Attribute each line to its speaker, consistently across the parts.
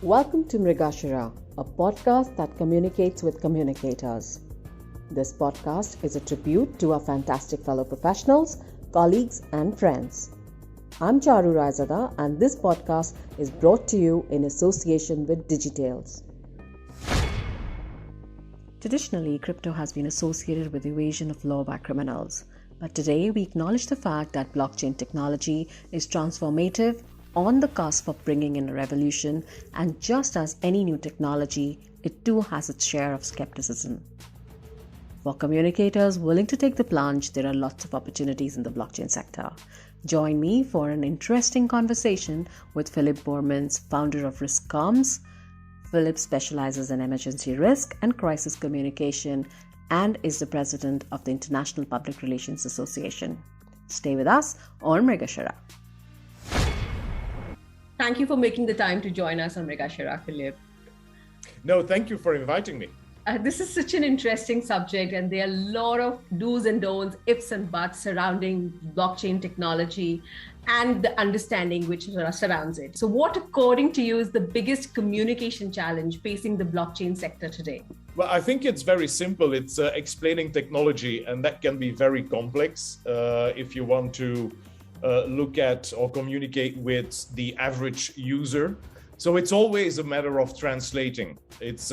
Speaker 1: Welcome to Mrigashira, a podcast that communicates with communicators. This podcast is a tribute to our fantastic fellow professionals, colleagues, and friends. I'm Charu Raizada, and this podcast is brought to you in association with Digitales. Traditionally, crypto has been associated with evasion of law by criminals. But today, we acknowledge the fact that blockchain technology is transformative, on the cusp of bringing in a revolution, and just as any new technology, it too has its share of skepticism. For communicators willing to take the plunge, there are lots of opportunities in the blockchain sector. Join me for an interesting conversation with Philippe Borremans, founder of RiskComms. Philippe specializes in emergency risk and crisis communication and is the president of the International Public Relations Association. Stay with us on Mrigashira. Thank you for making the time to join us on Mrigashira, Philippe.
Speaker 2: No, thank you for inviting me.
Speaker 1: This is such an interesting subject, and there are a lot of do's and don'ts, ifs and buts surrounding blockchain technology and the understanding which surrounds it. So what, according to you, is the biggest communication challenge facing the blockchain sector today?
Speaker 2: Well, I think it's very simple. It's explaining technology, and that can be very complex if you want to look at or communicate with the average user. So it's always a matter of translating. It's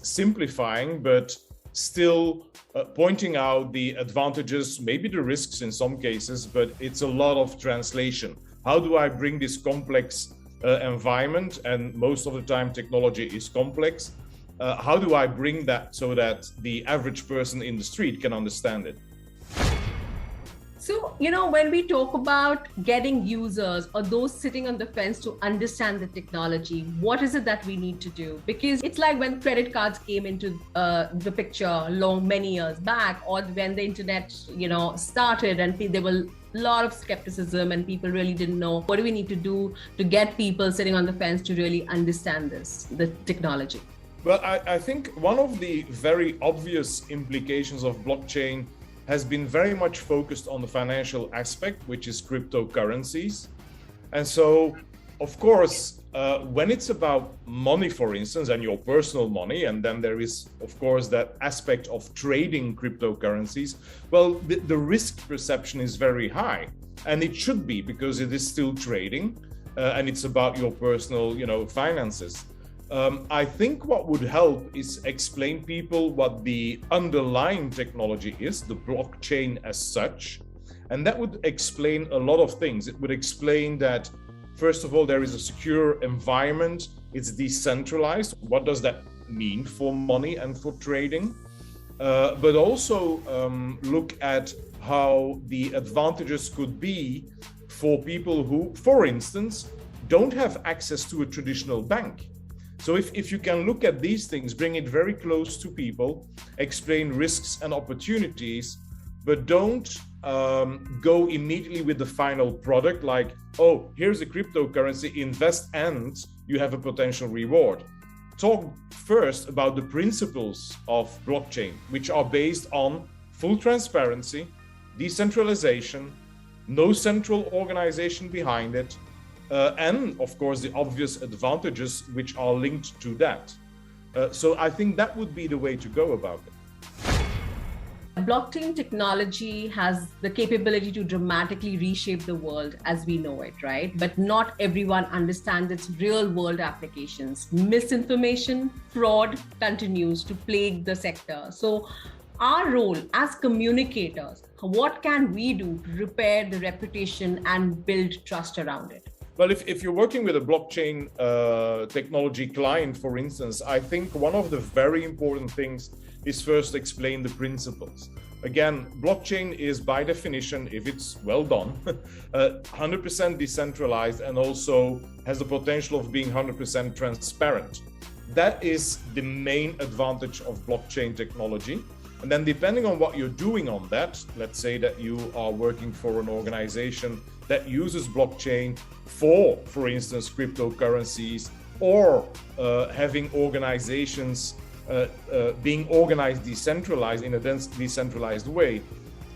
Speaker 2: simplifying, but still pointing out the advantages, maybe the risks in some cases, but it's a lot of translation. How do I bring this complex environment, and most of the time technology is complex, how do I bring that so that the average person in the street can understand it?
Speaker 1: So, when we talk about getting users or those sitting on the fence to understand the technology, what is it that we need to do? Because it's like when credit cards came into the picture many years back, or when the internet, started, and there were a lot of skepticism and people really didn't know what do we need to do to get people sitting on the fence to really understand the technology.
Speaker 2: Well, I think one of the very obvious implications of blockchain has been very much focused on the financial aspect, which is cryptocurrencies. And so, of course, when it's about money, for instance, and your personal money, and then there is, of course, that aspect of trading cryptocurrencies, well, the risk perception is very high. And it should be, because it is still trading, and it's about your personal, finances. I think what would help is explain people what the underlying technology is, the blockchain as such, and that would explain a lot of things. It would explain that, first of all, there is a secure environment, it's decentralized. What does that mean for money and for trading? But also look at how the advantages could be for people who, for instance, don't have access to a traditional bank. So if you can look at these things, bring it very close to people, explain risks and opportunities, but don't go immediately with the final product like, oh, here's a cryptocurrency, invest and you have a potential reward. Talk first about the principles of blockchain, which are based on full transparency, decentralization, no central organization behind it, and of course the obvious advantages which are linked to that. So I think that would be the way to go about it.
Speaker 1: Blockchain technology has the capability to dramatically reshape the world as we know it, right? But not everyone understands its real world applications. Misinformation, fraud continues to plague the sector. So our role as communicators, what can we do to repair the reputation and build trust around it?
Speaker 2: Well, if you're working with a blockchain technology client, for instance, I think one of the very important things is first explain the principles. Again, blockchain is by definition, if it's well done, 100% decentralized and also has the potential of being 100% transparent. That is the main advantage of blockchain technology. And then depending on what you're doing on that, let's say that you are working for an organization that uses blockchain for instance, cryptocurrencies, or having organizations being organized decentralized in a decentralized way.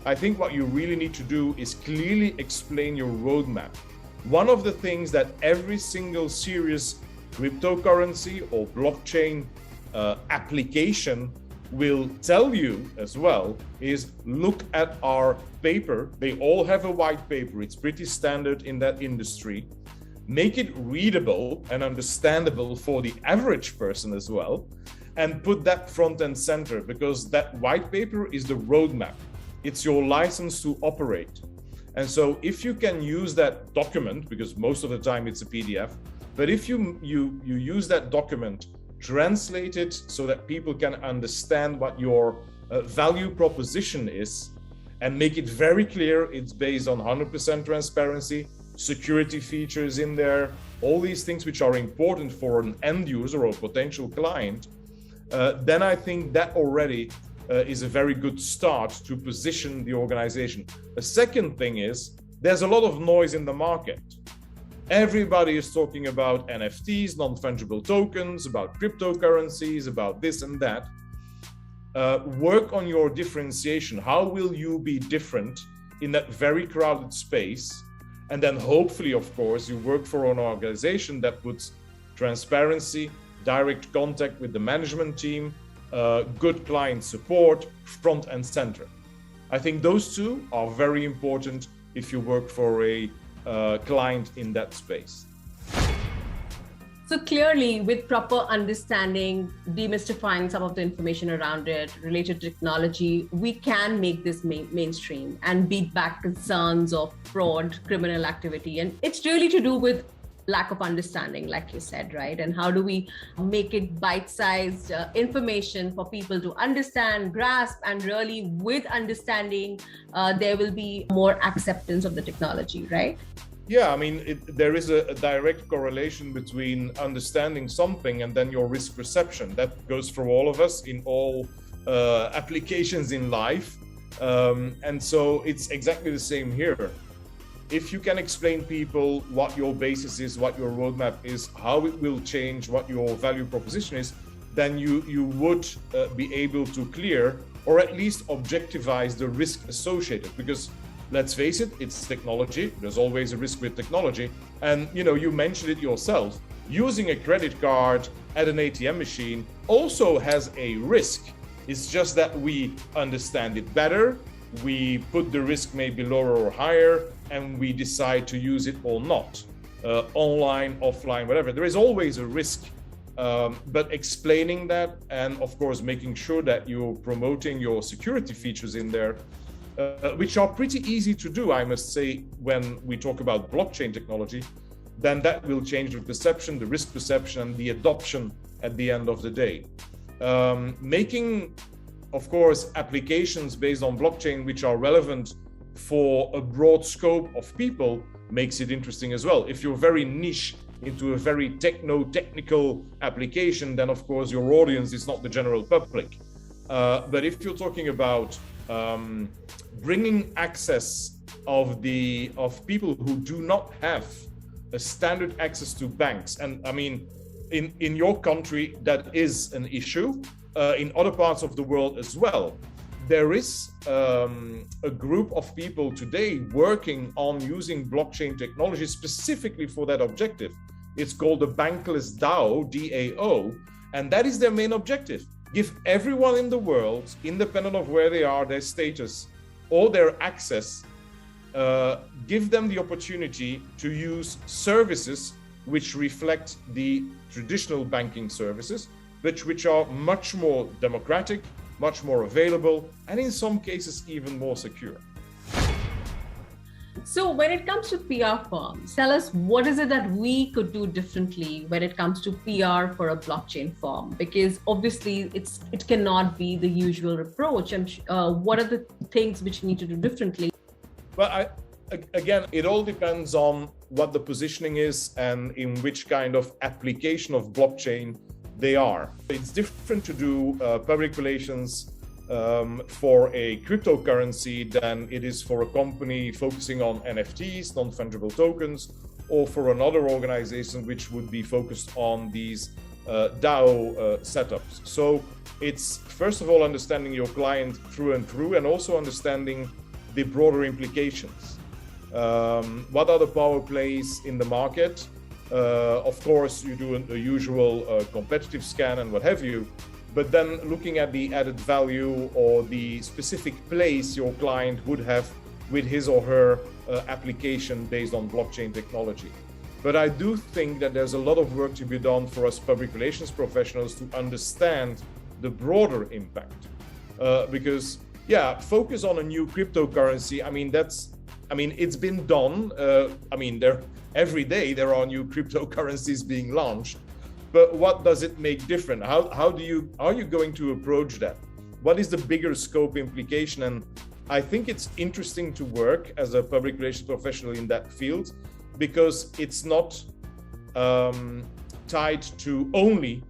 Speaker 2: I think what you really need to do is clearly explain your roadmap. One of the things that every single serious cryptocurrency or blockchain application will tell you as well is look at our paper. They all have a white paper. It's pretty standard in that industry. Make it readable and understandable for the average person as well, and put that front and center, because that white paper is the roadmap. It's your license to operate. And so if you can use that document, because most of the time it's a PDF, but if you use that document, translate it so that people can understand what your value proposition is, and make it very clear it's based on 100% transparency, security features in there, all these things which are important for an end user or potential client, then I think that already is a very good start to position the organization. The second thing is there's a lot of noise in the market. Everybody is talking about NFTs, non-fungible tokens, about cryptocurrencies, about this and that. Work on your differentiation. How will you be different in that very crowded space? And then hopefully, of course, you work for an organization that puts transparency, direct contact with the management team, good client support, front and center. I think those two are very important if you work for a client in that space.
Speaker 3: So clearly, with proper understanding, demystifying some of the information around it, related to technology, we can make this mainstream and beat back concerns of fraud, criminal activity. And it's really to do with lack of understanding, like you said, right? And how do we make it bite-sized information for people to understand, grasp, and really with understanding, there will be more acceptance of the technology, right?
Speaker 2: Yeah, I mean, there is a direct correlation between understanding something and then your risk perception. That goes for all of us in all applications in life. And so it's exactly the same here. If you can explain people what your basis is, what your roadmap is, how it will change, what your value proposition is, then you would be able to clear or at least objectivize the risk associated. Because let's face it, it's technology. There's always a risk with technology. And you mentioned it yourself. Using a credit card at an ATM machine also has a risk. It's just that we understand it better. We put the risk maybe lower or higher, and we decide to use it or not. Online, offline, whatever. There is always a risk. But explaining that, and of course making sure that you're promoting your security features in there, which are pretty easy to do, I must say, when we talk about blockchain technology, then that will change the perception, the risk perception, and the adoption at the end of the day. Making, of course, applications based on blockchain which are relevant for a broad scope of people makes it interesting as well. If you're very niche into a very technical application, then of course your audience is not the general public. But if you're talking about bringing access of people who do not have a standard access to banks, and I mean, in your country that is an issue, in other parts of the world as well. There is a group of people today working on using blockchain technology specifically for that objective. It's called the Bankless DAO, DAO, and that is their main objective. Give everyone in the world, independent of where they are, their status, or their access, give them the opportunity to use services which reflect the traditional banking services, but which are much more democratic, much more available, and in some cases even more secure.
Speaker 3: So when it comes to PR firms, tell us what is it that we could do differently when it comes to PR for a blockchain firm? Because obviously it cannot be the usual approach. And what are the things which we need to do differently?
Speaker 2: Well, again, it all depends on what the positioning is and in which kind of application of blockchain they are. It's different to do public relations for a cryptocurrency than it is for a company focusing on NFTs, non-fungible tokens, or for another organization which would be focused on these DAO setups. So it's first of all understanding your client through and through, and also understanding the broader implications. What are the power plays in the market? Of course, you do a usual competitive scan and what have you, but then looking at the added value or the specific place your client would have with his or her application based on blockchain technology. But I do think that there's a lot of work to be done for us public relations professionals to understand the broader impact. Because, yeah, focus on a new cryptocurrency. It's been done. Every day there are new cryptocurrencies being launched. But what does it make different? Are you going to approach that? What is the bigger scope implication? And I think it's interesting to work as a public relations professional in that field, because it's not tied to only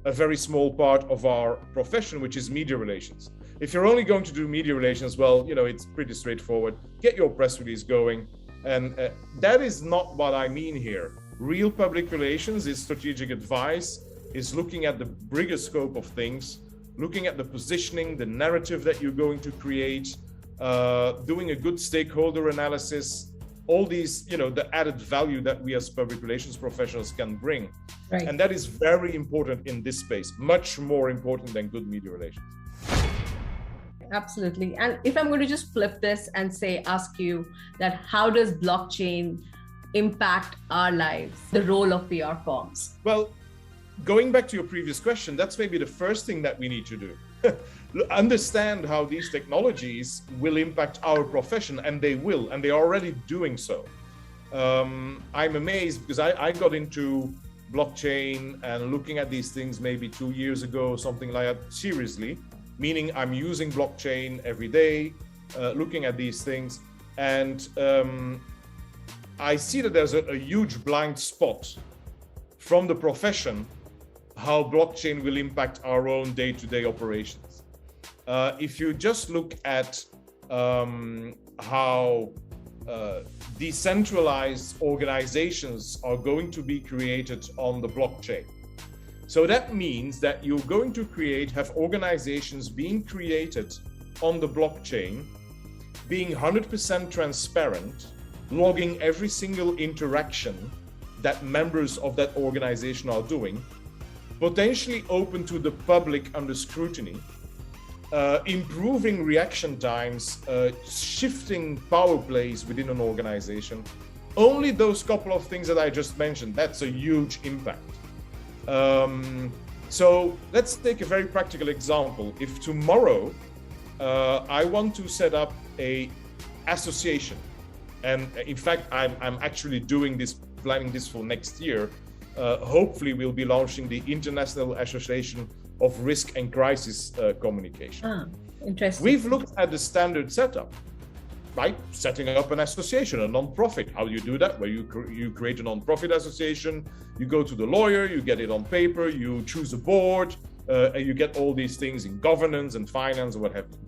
Speaker 2: a very small part of our profession, which is media relations. If you're only going to do media relations, well, it's pretty straightforward. Get your press release going. And that is not what I mean here. Real public relations is strategic advice, is looking at the bigger scope of things, looking at the positioning, the narrative that you're going to create, doing a good stakeholder analysis, all these, the added value that we as public relations professionals can bring.
Speaker 3: Right.
Speaker 2: And that is very important in this space, much more important than good media relations.
Speaker 3: Absolutely. And if I'm going to just flip this and ask you that, how does blockchain impact our lives, the role of PR firms?
Speaker 2: Well, going back to your previous question, that's maybe the first thing that we need to do. Understand how these technologies will impact our profession, and they will, and they're already doing so. I'm amazed because I got into blockchain and looking at these things maybe 2 years ago, something like that, seriously, meaning I'm using blockchain every day, looking at these things. And I see that there's a huge blind spot from the profession how blockchain will impact our own day-to-day operations. If you just look at how decentralized organizations are going to be created on the blockchain. So that means that you're going to have organizations being created on the blockchain, being 100% transparent, logging every single interaction that members of that organization are doing, potentially open to the public under scrutiny, improving reaction times, shifting power plays within an organization. Only those couple of things that I just mentioned, that's a huge impact. So let's take a very practical example. If tomorrow I want to set up a association, and in fact I'm actually planning this for next year. Hopefully we'll be launching the International Association of Risk and Crisis Communication.
Speaker 3: Interesting.
Speaker 2: We've looked at the standard setup, right? Setting up an association, a non-profit. How do you do that? Where you create a non-profit association, you go to the lawyer, you get it on paper, you choose a board, and you get all these things in governance and finance and what have you.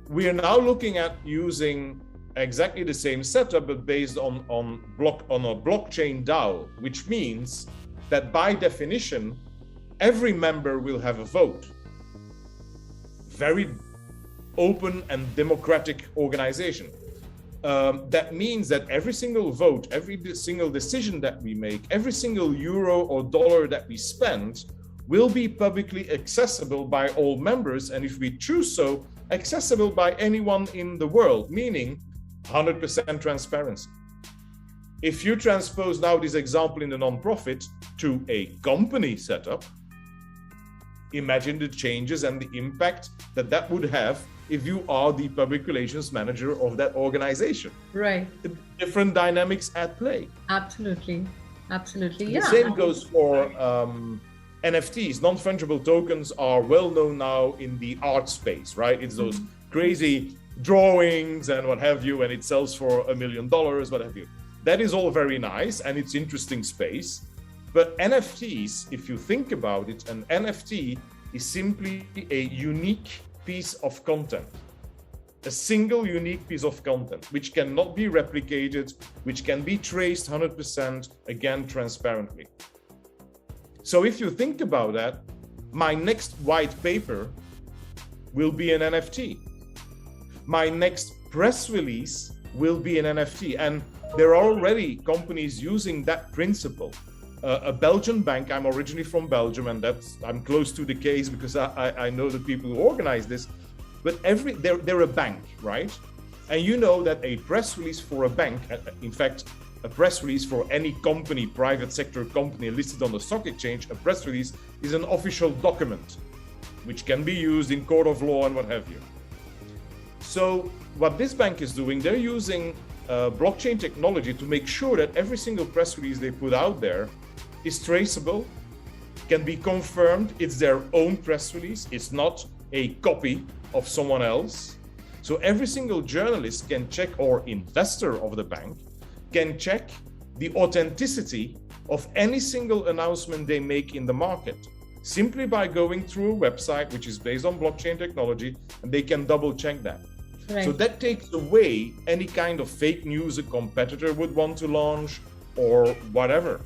Speaker 2: We are now looking at using exactly the same setup, but based on a blockchain DAO, which means that by definition, every member will have a vote. Very open and democratic organization. That means that every single vote, every single decision that we make, every single euro or dollar that we spend will be publicly accessible by all members, and if we choose so, accessible by anyone in the world, meaning 100% transparency. If you transpose now this example in the non-profit to a company setup, imagine the changes and the impact that would have if you are the public relations manager of that organization.
Speaker 3: Right.
Speaker 2: Different dynamics at play.
Speaker 3: Absolutely. Absolutely.
Speaker 2: The same goes for NFTs. Non-fungible tokens are well known now in the art space, right? It's those crazy drawings and what have you, and it sells for $1 million, what have you. That is all very nice and it's interesting space. But NFTs, if you think about it, an NFT is simply a unique piece of content, a single unique piece of content, which cannot be replicated, which can be traced 100%, again, transparently. So if you think about that, my next white paper will be an NFT. My next press release will be an NFT. And there are already companies using that principle. A Belgian bank, I'm originally from Belgium, and I'm close to the case because I know the people who organize this, but they're a bank, right? And you know that a press release for a bank, in fact, a press release for any company, private sector company listed on the stock exchange, a press release is an official document, which can be used in court of law and what have you. So what this bank is doing, they're using blockchain technology to make sure that every single press release they put out there is traceable, can be confirmed, it's their own press release, it's not a copy of someone else. So every single journalist can check, or investor of the bank can check the authenticity of any single announcement they make in the market, simply by going through a website which is based on blockchain technology, and they can double check that. Right. So that takes away any kind of fake news a competitor would want to launch or whatever.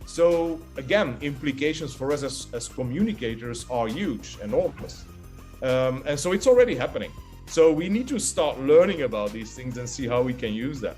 Speaker 2: So again, implications for us as communicators are huge, enormous. And so it's already happening. So we need to start learning about these things and see how we can use that.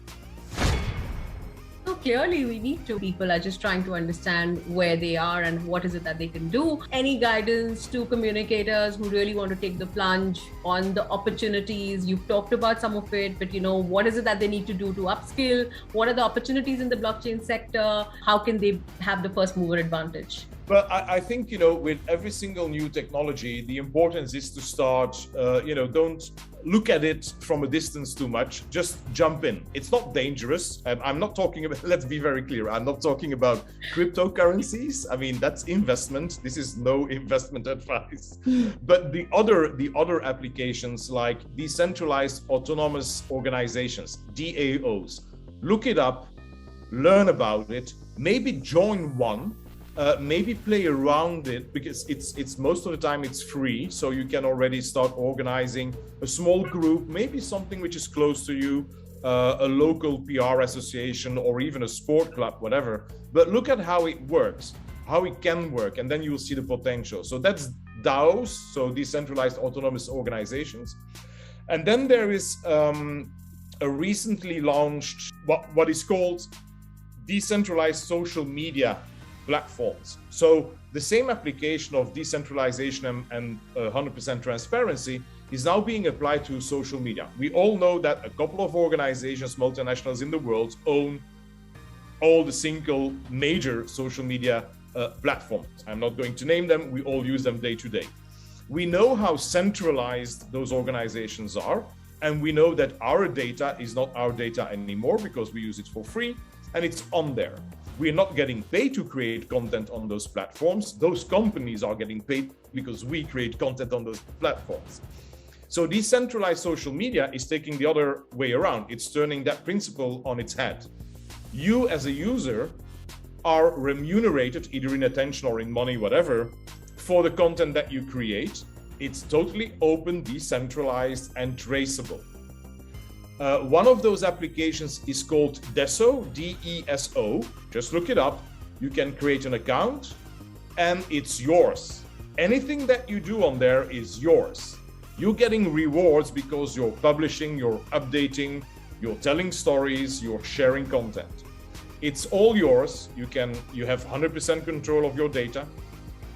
Speaker 3: So clearly we need to. People are just trying to understand where they are and what is it that they can do. Any guidance to communicators who really want to take the plunge on the opportunities? You've talked about some of it, but what is it that they need to do to upskill? What are the opportunities in the blockchain sector? How can they have the first mover advantage?
Speaker 2: Well, I think, with every single new technology, the importance is to start, don't look at it from a distance too much, just jump in. It's not dangerous. I'm not talking about, let's be very clear, I'm not talking about cryptocurrencies. I mean, that's investment. This is no investment advice. But the other applications like decentralized autonomous organizations, DAOs, look it up, learn about it, maybe join one. Maybe play around it, because it's most of the time it's free, so you can already start organizing a small group, maybe something which is close to you, a local PR association or even a sport club, whatever. But look at how it works, how it can work, and then you will see the potential. So that's DAOs, so decentralized autonomous organizations. And then there is a recently launched what is called decentralized social media platforms. So the same application of decentralization and 100% transparency is now being applied to social media. We all know that a couple of organizations, multinationals in the world, own all the single major social media platforms. I'm not going to name them. We all use them day to day. We know how centralized those organizations are, and we know that our data is not our data anymore because we use it for free and it's on there. We're not getting paid to create content on those platforms. Those companies are getting paid because we create content on those platforms. So decentralized social media is taking the other way around. It's turning that principle on its head. You as a user are remunerated, either in attention or in money, whatever, for the content that you create. It's totally open, decentralized, and traceable. One of those applications is called DESO, D-E-S-O. Just look it up. You can create an account and it's yours. Anything that you do on there is yours. You're getting rewards because you're publishing, you're updating, you're telling stories, you're sharing content. It's all yours. You have 100% control of your data.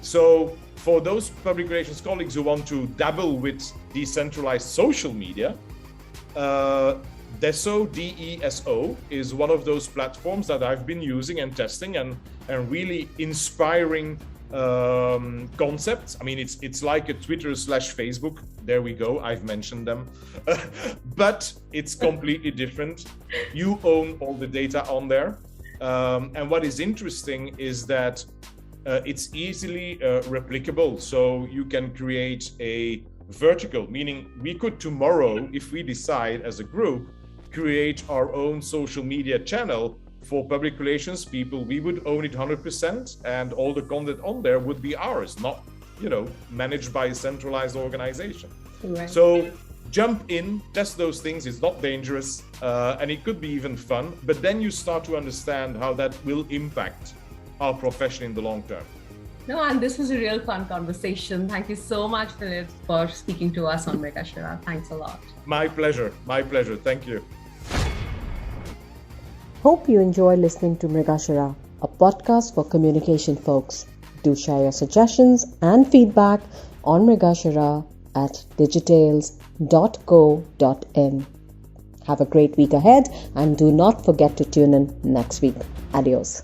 Speaker 2: So for those public relations colleagues who want to dabble with decentralized social media, DESO, D-E-S-O, is one of those platforms that I've been using and testing and really inspiring concepts. I mean, it's like a Twitter/Facebook. There we go. I've mentioned them, but it's completely different. You own all the data on there. And what is interesting is that it's easily replicable. So you can create a vertical, meaning we could tomorrow, if we decide as a group, create our own social media channel for public relations people. We would own it 100%, and all the content on there would be ours, not, managed by a centralized organization. Right. So jump in, test those things. It's not dangerous, and it could be even fun, but then you start to understand how that will impact our profession in the long term.
Speaker 3: No, and this was a real fun conversation. Thank you so much, Philippe, for speaking to us on Mekashira. Thanks a lot.
Speaker 2: My pleasure. My pleasure. Thank you.
Speaker 1: Hope you enjoy listening to Mrigashara, a podcast for communication folks. Do share your suggestions and feedback on Mrigashara at digitales.co.in. Have a great week ahead and do not forget to tune in next week. Adios.